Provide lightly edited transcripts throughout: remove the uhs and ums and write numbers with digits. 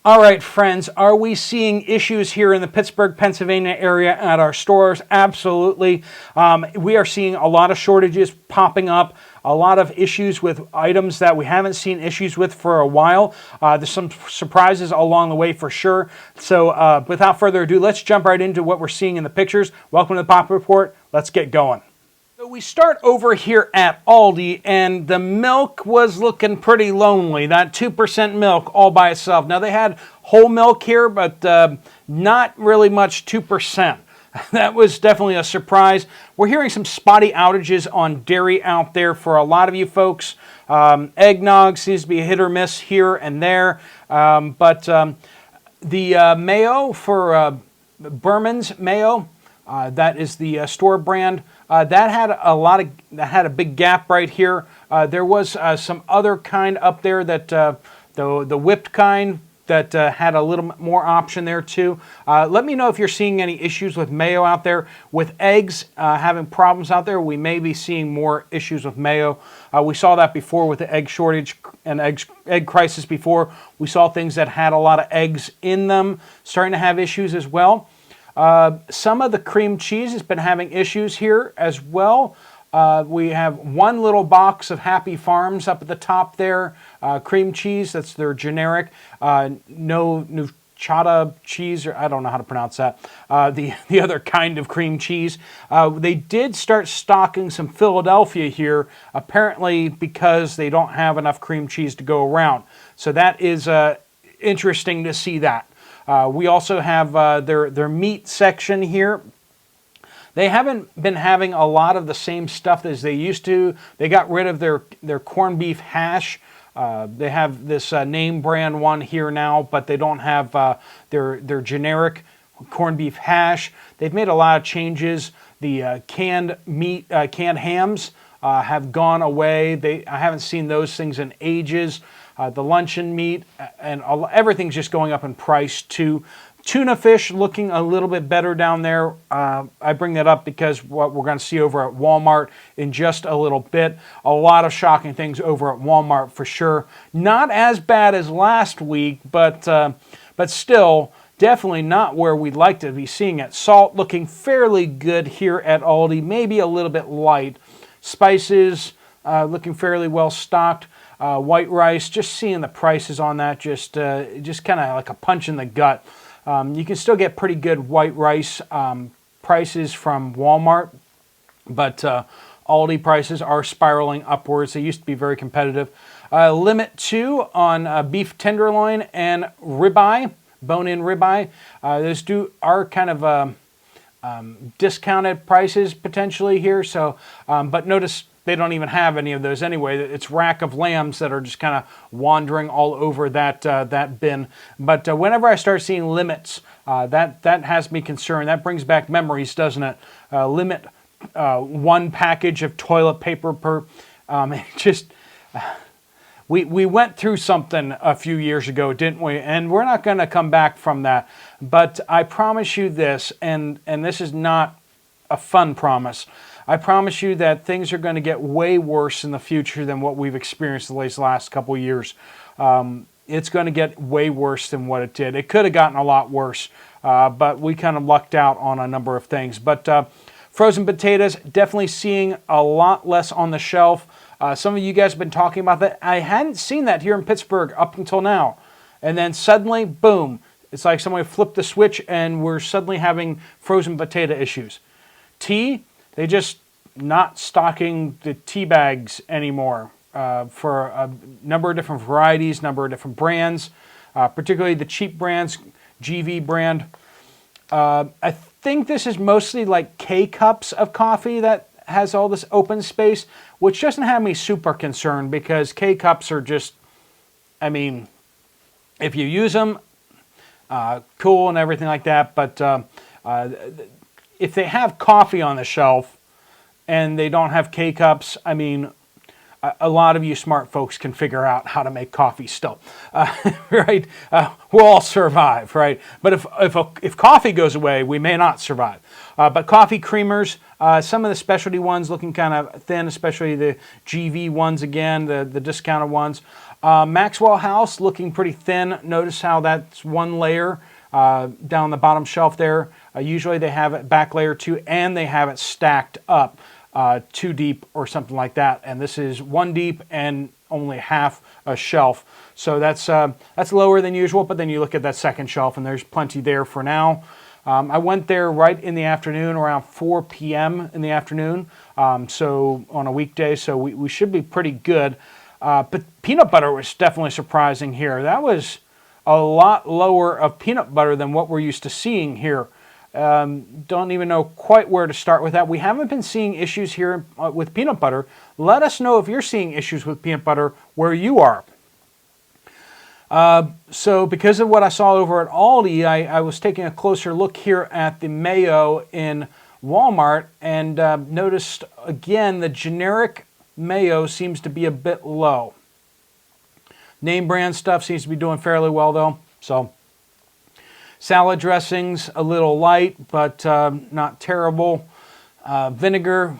All right, friends, are we seeing issues here in the Pittsburgh, Pennsylvania area at our stores? Absolutely. We are seeing a lot of shortages popping up, a lot of issues with items that we haven't seen issues with for a while. There's some surprises along the way for sure. So without further ado, let's jump right into what we're seeing in the pictures. Welcome to the Poplar Report. Let's get going. So we start over here at Aldi, and the milk was looking pretty lonely. That 2% milk all by itself. Now they had whole milk here, but not really much 2%. That was definitely a surprise. We're hearing some spotty outages on dairy out there for a lot of you folks. Eggnog seems to be a hit or miss here and there. But the mayo for Berman's mayo, that is the store brand. That had a big gap right here. There was some other kind up there that the whipped kind that had a little more option there too. Let me know if you're seeing any issues with mayo out there. With eggs having problems out there, we may be seeing more issues with mayo. We saw that before with the egg shortage and egg crisis before. We saw things that had a lot of eggs in them starting to have issues as well. Some of the cream cheese has been having issues here as well. We have one little box of Happy Farms up at the top there. Cream cheese, that's their generic. No chata cheese, or I don't know how to pronounce that. The other kind of cream cheese. They did start stocking some Philadelphia here, apparently because they don't have enough cream cheese to go around. So that is interesting to see that. We also have their meat section here. They haven't been having a lot of the same stuff as they used to. They got rid of their corned beef hash. They have this name brand one here now, but they don't have their generic corned beef hash. They've made a lot of changes. The canned meat, canned hams have gone away. I haven't seen those things in ages. The luncheon meat and everything's just going up in price too. Tuna fish looking a little bit better down there. I bring that up because what we're going to see over at Walmart in just a little bit. A lot of shocking things over at Walmart for sure. Not as bad as last week, but still definitely not where we'd like to be seeing it. Salt looking fairly good here at Aldi, maybe a little bit light. Spices looking fairly well stocked. White rice, just seeing the prices on that, just kind of like a punch in the gut. You can still get pretty good white rice prices from Walmart, but Aldi prices are spiraling upwards. They used to be very competitive. Limit 2 on beef tenderloin and ribeye, bone-in ribeye. Those are kind of discounted prices potentially here. So, but notice they don't even have any of those anyway. It's rack of lambs that are just kind of wandering all over that bin. But whenever I start seeing limits, that has me concerned. That brings back memories, doesn't it? Limit 1 package of toilet paper per. We went through something a few years ago, didn't we? And we're not going to come back from that. But I promise you this, and this is not a fun promise. I promise you that things are going to get way worse in the future than what we've experienced these last couple of years. It's going to get way worse than what it did. It could have gotten a lot worse, but we kind of lucked out on a number of things. But frozen potatoes, definitely seeing a lot less on the shelf. Some of you guys have been talking about that. I hadn't seen that here in Pittsburgh up until now. And then suddenly, boom, it's like somebody flipped the switch and we're suddenly having frozen potato issues. Tea, they just not stocking the tea bags anymore for a number of different varieties, number of different brands, particularly the cheap brands, GV brand. I think this is mostly like K-cups of coffee that has all this open space, which doesn't have me super concerned because K-cups are just, I mean, if you use them, cool and everything like that, but if they have coffee on the shelf and they don't have K-cups, I mean, a lot of you smart folks can figure out how to make coffee still, right? We'll all survive, right? But if coffee goes away, we may not survive. But coffee creamers, some of the specialty ones looking kind of thin, especially the GV ones again, the discounted ones. Maxwell House looking pretty thin. Notice how that's one layer down the bottom shelf there. Usually they have it back layer 2 and they have it stacked up 2 deep or something like that. And this is 1 deep and only half a shelf. So that's lower than usual, but then you look at that second shelf and there's plenty there for now. I went there right in the afternoon, around 4 p.m. in the afternoon, so on a weekday, so we should be pretty good. But peanut butter was definitely surprising here. That was a lot lower of peanut butter than what we're used to seeing here. Don't even know quite where to start with that. We haven't been seeing issues here with peanut butter. Let us know if you're seeing issues with peanut butter where you are. So because of what I saw over at Aldi, I was taking a closer look here at the mayo in Walmart and noticed again the generic mayo seems to be a bit low. Name brand stuff seems to be doing fairly well though. So salad dressings a little light but not terrible. Vinegar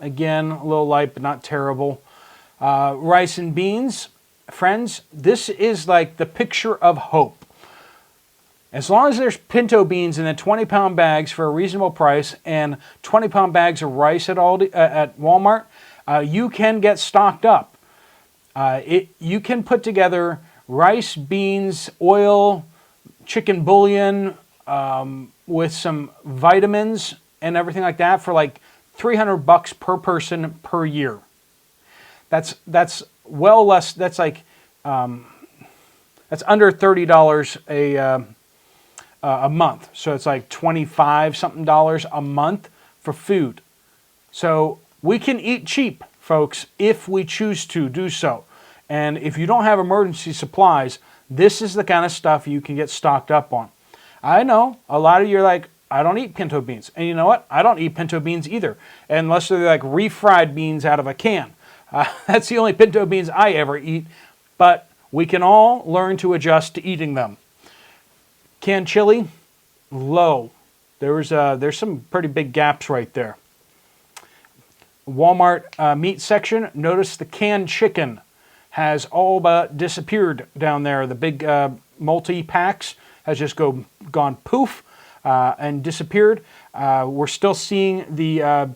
again a little light but not terrible. Rice and beans. Friends, this is like the picture of hope. As long as there's pinto beans in the 20-pound bags for a reasonable price and 20-pound bags of rice at Aldi, at Walmart, you can get stocked up. You can put together rice, beans, oil, chicken bouillon with some vitamins and everything like that for like $300 per person per year. That's well less. That's like that's under $30 a month. So it's like $25 something a month for food. So we can eat cheap, folks, if we choose to do so. And if you don't have emergency supplies, this is the kind of stuff you can get stocked up on. I know a lot of you are like, I don't eat pinto beans. And you know what? I don't eat pinto beans either, unless they're like refried beans out of a can. That's the only pinto beans I ever eat, but we can all learn to adjust to eating them. Canned chili, low. There's some pretty big gaps right there. Walmart meat section, notice the canned chicken has all but disappeared down there. The big multi-packs has just gone poof and disappeared. We're still seeing the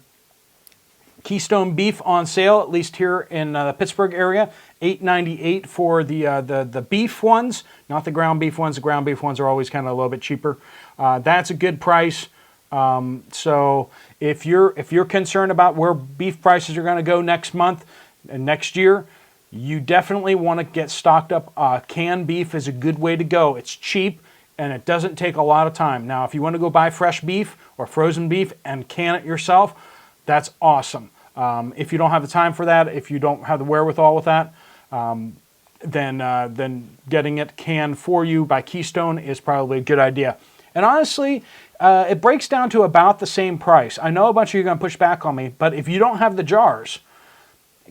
Keystone beef on sale, at least here in the Pittsburgh area. $8.98 for the beef ones, not the ground beef ones. The ground beef ones are always kind of a little bit cheaper. That's a good price. So if you're concerned about where beef prices are going to go next month and next year, you definitely want to get stocked up. Canned beef is a good way to go. It's cheap and it doesn't take a lot of time. Now, if you want to go buy fresh beef or frozen beef and can it yourself, that's awesome. If you don't have the time for that, if you don't have the wherewithal with that, then getting it canned for you by Keystone is probably a good idea. And honestly, it breaks down to about the same price. I know a bunch of you are going to push back on me, but if you don't have the jars,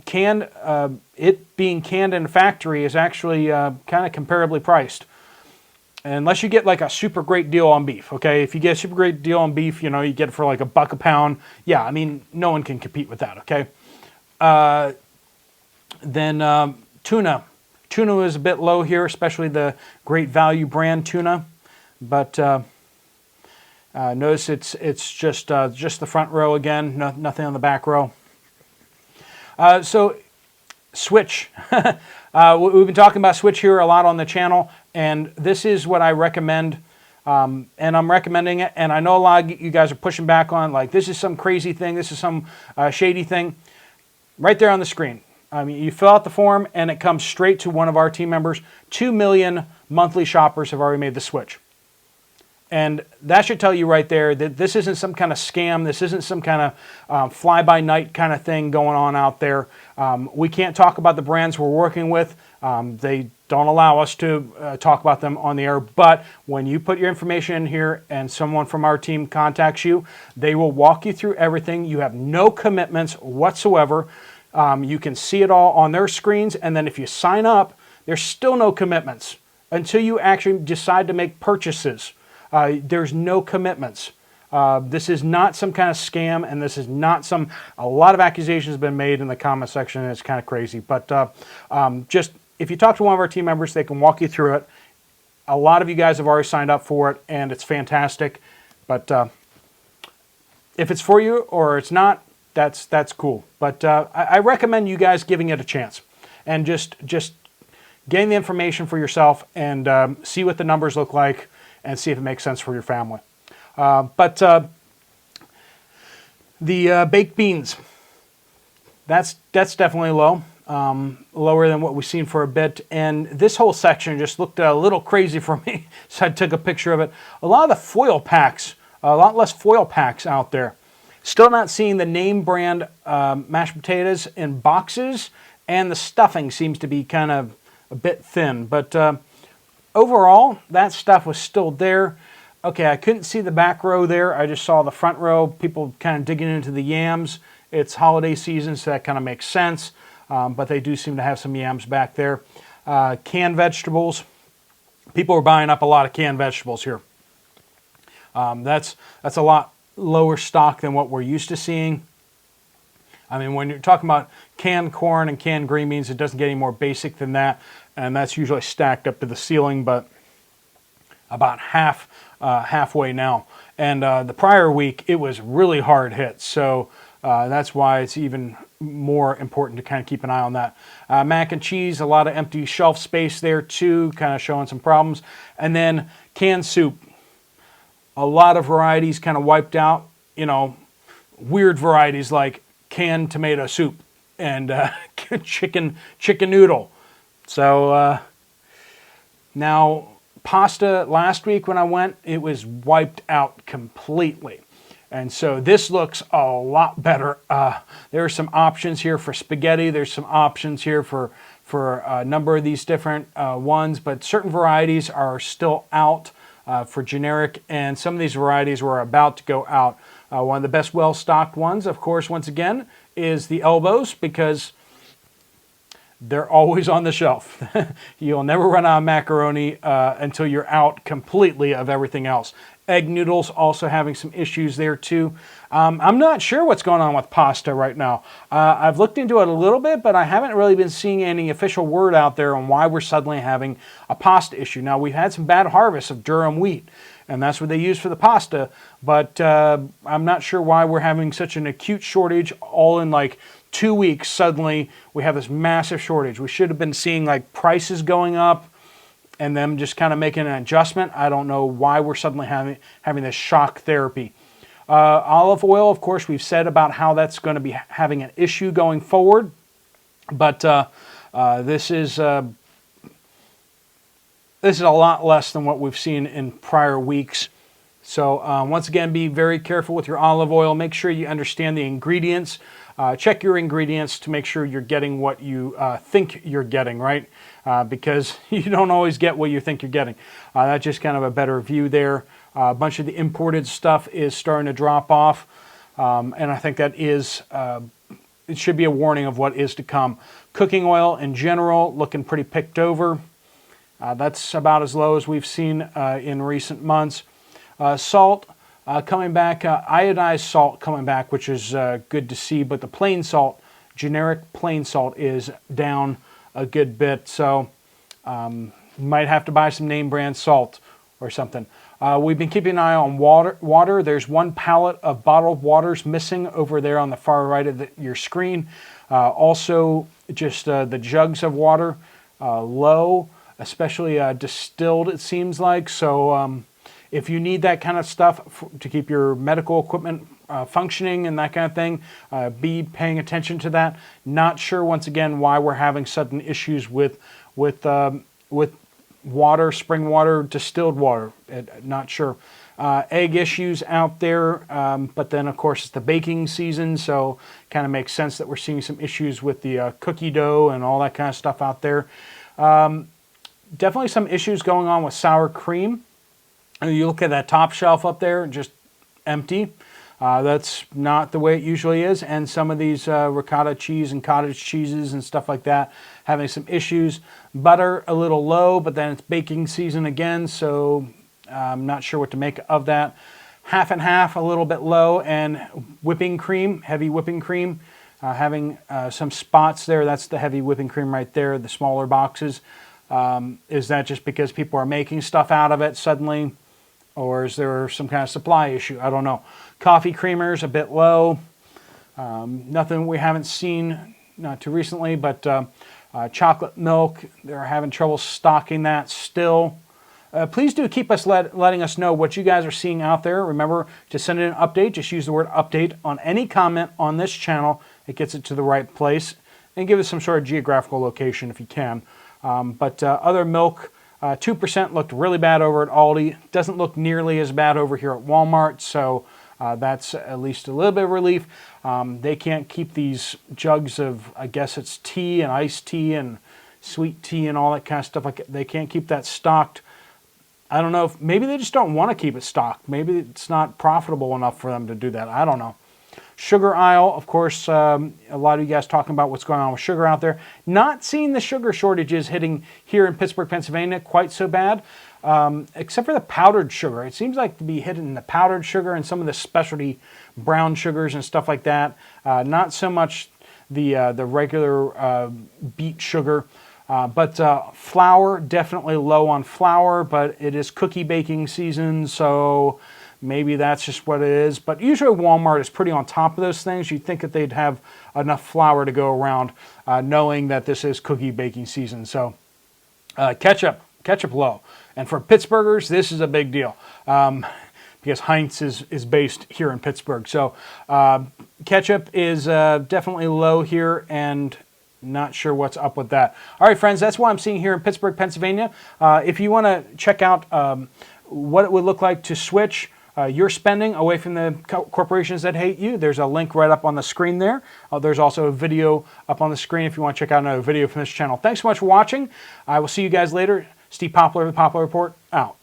it being canned in a factory is actually kind of comparably priced. Unless you get like a super great deal on beef, okay? If you get a super great deal on beef, you know, you get it for like $1 a pound. Yeah, I mean, no one can compete with that, okay? Then tuna. Tuna is a bit low here, especially the Great Value brand tuna. But notice it's just the front row again, nothing on the back row. So Switch. We've been talking about Switch here a lot on the channel, and this is what I recommend, and I'm recommending it, and I know a lot of you guys are pushing back on, like, this is some crazy thing, this is some shady thing. Right there on the screen. I mean, you fill out the form, and it comes straight to one of our team members. 2 million monthly shoppers have already made the switch. And that should tell you right there that this isn't some kind of scam. This isn't some kind of fly-by-night kind of thing going on out there. We can't talk about the brands we're working with. They don't allow us to talk about them on the air. But when you put your information in here and someone from our team contacts you, they will walk you through everything. You have no commitments whatsoever. You can see it all on their screens, and then if you sign up, there's still no commitments until you actually decide to make purchases. There's no commitments. This is not some kind of scam, and this is not a lot of accusations have been made in the comment section, and it's kind of crazy. But just, if you talk to one of our team members, they can walk you through it. A lot of you guys have already signed up for it, and it's fantastic. But if it's for you or it's not, that's cool. But I recommend you guys giving it a chance and just getting the information for yourself and see what the numbers look like and see if it makes sense for your family. But the baked beans, that's definitely low, lower than what we've seen for a bit. And this whole section just looked a little crazy for me, so I took a picture of it. A lot of the foil packs, a lot less foil packs out there. Still not seeing the name brand mashed potatoes in boxes, and the stuffing seems to be kind of a bit thin. But overall, that stuff was still there. Okay, I couldn't see the back row there. I just saw the front row, people kind of digging into the yams. It's holiday season, so that kind of makes sense. But they do seem to have some yams back there. Canned vegetables. People are buying up a lot of canned vegetables here. That's a lot lower stock than what we're used to seeing. I mean, when you're talking about canned corn and canned green beans, it doesn't get any more basic than that. And that's usually stacked up to the ceiling, but about halfway now. And the prior week, it was really hard hit. So that's why it's even more important to kind of keep an eye on that. Mac and cheese, a lot of empty shelf space there too, kind of showing some problems. And then canned soup. A lot of varieties kind of wiped out, you know, weird varieties like canned tomato soup and chicken noodle. So now pasta, last week when I went, it was wiped out completely. And so this looks a lot better. There are some options here for spaghetti. There's some options here for a number of these different ones, but certain varieties are still out for generic, and some of these varieties were about to go out. One of the best well-stocked ones, of course, once again, is the elbows, because they're always on the shelf. You'll never run out of macaroni until you're out completely of everything else. Egg noodles also having some issues there too. I'm not sure what's going on with pasta right now. I've looked into it a little bit, but I haven't really been seeing any official word out there on why we're suddenly having a pasta issue. Now, we've had some bad harvests of durum wheat, and that's what they use for the pasta, but I'm not sure why we're having such an acute shortage all in like 2 weeks. Suddenly, we have this massive shortage. We should have been seeing like prices going up and them just kind of making an adjustment. I don't know why we're suddenly having this shock therapy. Olive oil, of course, we've said about how that's going to be having an issue going forward. But this is a lot less than what we've seen in prior weeks. So once again, be very careful with your olive oil. Make sure you understand the ingredients. Check your ingredients to make sure you're getting what you think you're getting, right? Because you don't always get what you think you're getting. That's just kind of a better view there. A bunch of the imported stuff is starting to drop off. And I think that is, it should be a warning of what is to come. Cooking oil in general, looking pretty picked over. That's about as low as we've seen in recent months. Salt coming back, iodized salt coming back, which is good to see, but the plain salt, generic plain salt, is down a good bit, so you might have to buy some name brand salt or something. We've been keeping an eye on water. There's one pallet of bottled waters missing over there on the far right of your screen. Also, just the jugs of water, low, especially distilled, it seems like. So if you need that kind of stuff to keep your medical equipment functioning and that kind of thing, be paying attention to that. Not sure, once again, why we're having sudden issues with water, spring water, distilled water. Not sure. Egg issues out there, but then of course it's the baking season, so kind of makes sense that we're seeing some issues with the cookie dough and all that kind of stuff out there. Definitely some issues going on with sour cream. You look at that top shelf up there, just empty. That's not the way it usually is, and some of these ricotta cheese and cottage cheeses and stuff like that having some issues. Butter a little low, but then it's baking season again, so I'm not sure what to make of that. Half and half, a little bit low, and whipping cream, heavy whipping cream, having some spots there. That's the heavy whipping cream right there, the smaller boxes. Is that just because people are making stuff out of it suddenly? Or is there some kind of supply issue? I don't know. Coffee creamers, a bit low. Nothing we haven't seen, not too recently, but chocolate milk, they're having trouble stocking that still. Please do keep us letting us know what you guys are seeing out there. Remember to send in an update. Just use the word update on any comment on this channel. It gets it to the right place. And give us some sort of geographical location if you can. But other milk, 2% looked really bad over at Aldi. Doesn't look nearly as bad over here at Walmart, so that's at least a little bit of relief. They can't keep these jugs of, I guess it's tea and iced tea and sweet tea and all that kind of stuff. They can't keep that stocked. I don't know if maybe they just don't want to keep it stocked. Maybe it's not profitable enough for them to do that. I don't know. Sugar aisle, of course, a lot of you guys talking about what's going on with sugar out there. Not seeing the sugar shortages hitting here in Pittsburgh, Pennsylvania quite so bad, except for the powdered sugar. It seems like to be hitting the powdered sugar and some of the specialty brown sugars and stuff like that. Not so much the regular beet sugar. But flour, definitely low on flour, but it is cookie baking season, so maybe that's just what it is. But usually Walmart is pretty on top of those things. You'd think that they'd have enough flour to go around, knowing that this is cookie baking season. So ketchup low. And for Pittsburghers, this is a big deal because Heinz is based here in Pittsburgh. So ketchup is definitely low here, and not sure what's up with that. All right, friends, that's what I'm seeing here in Pittsburgh, Pennsylvania. If you want to check out what it would look like to switch your spending away from the corporations that hate you, there's a link right up on the screen there. There's also a video up on the screen if you want to check out another video from this channel. Thanks so much for watching. I will see you guys later. Steve Poplar, The Poplar Report, out.